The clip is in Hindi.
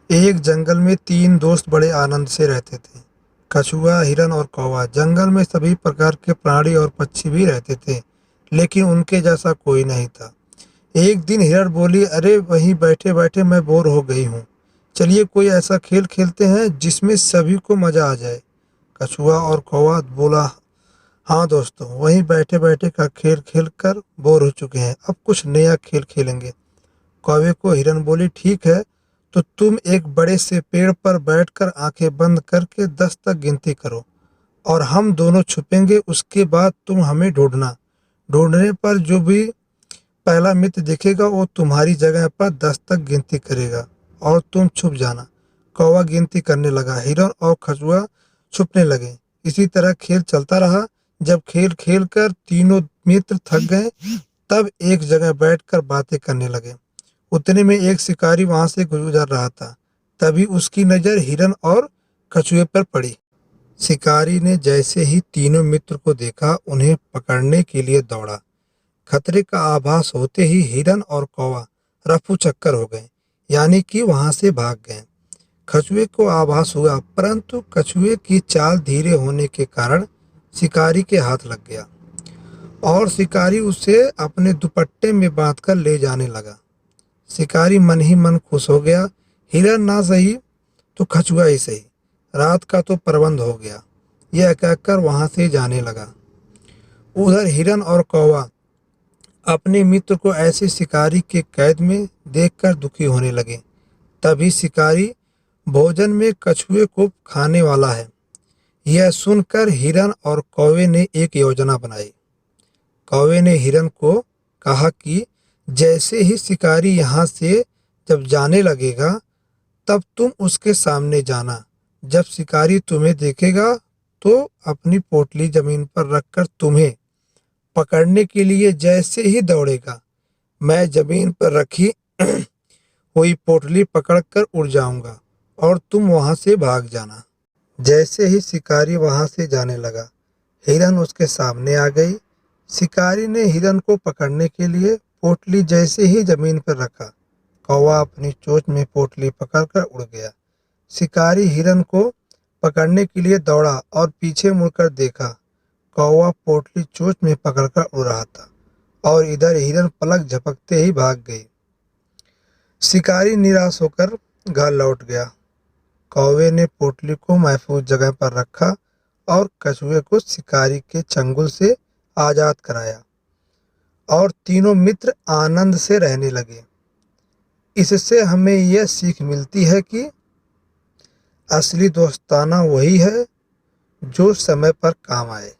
एक जंगल में तीन दोस्त बड़े आनंद से रहते थे। कछुआ, हिरन और कौवा। जंगल में सभी प्रकार के प्राणी और पक्षी भी रहते थे, लेकिन उनके जैसा कोई नहीं था। एक दिन हिरन बोली, अरे वहीं बैठे बैठे मैं बोर हो गई हूँ। चलिए कोई ऐसा खेल खेलते हैं जिसमें सभी को मजा आ जाए। कछुआ और कौवा बोला, हाँ दोस्तों, वहीं बैठे बैठे का खेल खेल कर बोर हो चुके हैं, अब कुछ नया खेल खेलेंगे। कौवे को हिरन बोली, ठीक है, तो तुम एक बड़े से पेड़ पर बैठकर आंखें बंद करके 10 तक गिनती करो और हम दोनों छुपेंगे। उसके बाद तुम हमें ढूंढना। ढूंढने पर जो भी पहला मित्र दिखेगा वो तुम्हारी जगह पर 10 तक गिनती करेगा और तुम छुप जाना। कौवा गिनती करने लगा, हिरन और कछुआ छुपने लगे। इसी तरह खेल चलता रहा। जब खेल खेल कर तीनों मित्र थक गए, तब एक जगह बैठकर बातें करने लगे। उतने में एक शिकारी वहां से गुजर रहा था। तभी उसकी नजर हिरन और कछुए पर पड़ी। शिकारी ने जैसे ही तीनों मित्र को देखा, उन्हें पकड़ने के लिए दौड़ा। खतरे का आभास होते ही हिरन और कौवा रफू चक्कर हो गए, यानी कि वहां से भाग गए। कछुए को आभास हुआ, परंतु कछुए की चाल धीरे होने के कारण शिकारी के हाथ लग गया और शिकारी उसे अपने दुपट्टे में बांधकर ले जाने लगा। शिकारी मन ही मन खुश हो गया। हिरन ना सही तो कछुआ ही सही, रात का तो प्रबंध हो गया, यह कहकर वहां से जाने लगा। उधर हिरन और कौवा अपने मित्र को ऐसे शिकारी के कैद में देखकर दुखी होने लगे। तभी शिकारी भोजन में कछुए को खाने वाला है, यह सुनकर हिरन और कौवे ने एक योजना बनाई। कौवे ने हिरन को कहा कि जैसे ही शिकारी यहाँ से जब जाने लगेगा, तब तुम उसके सामने जाना। जब शिकारी तुम्हें देखेगा तो अपनी पोटली जमीन पर रखकर तुम्हें पकड़ने के लिए जैसे ही दौड़ेगा, मैं जमीन पर रखी हुई पोटली पकड़कर उड़ जाऊंगा और तुम वहां से भाग जाना। जैसे ही शिकारी वहां से जाने लगा, हिरन उसके सामने आ गई। शिकारी ने हिरन को पकड़ने के लिए पोटली जैसे ही जमीन पर रखा, कौवा अपनी चोंच में पोटली पकड़कर उड़ गया। शिकारी हिरन को पकड़ने के लिए दौड़ा और पीछे मुड़कर देखा, कौवा पोटली चोंच में पकड़कर उड़ रहा था और इधर हिरन पलक झपकते ही भाग गई। शिकारी निराश होकर घर लौट गया। कौवे ने पोटली को महफूज जगह पर रखा और कछुए को शिकारी के चंगुल से आजाद कराया और तीनों मित्र आनंद से रहने लगे। इससे हमें यह सीख मिलती है कि असली दोस्ताना वही है जो समय पर काम आए।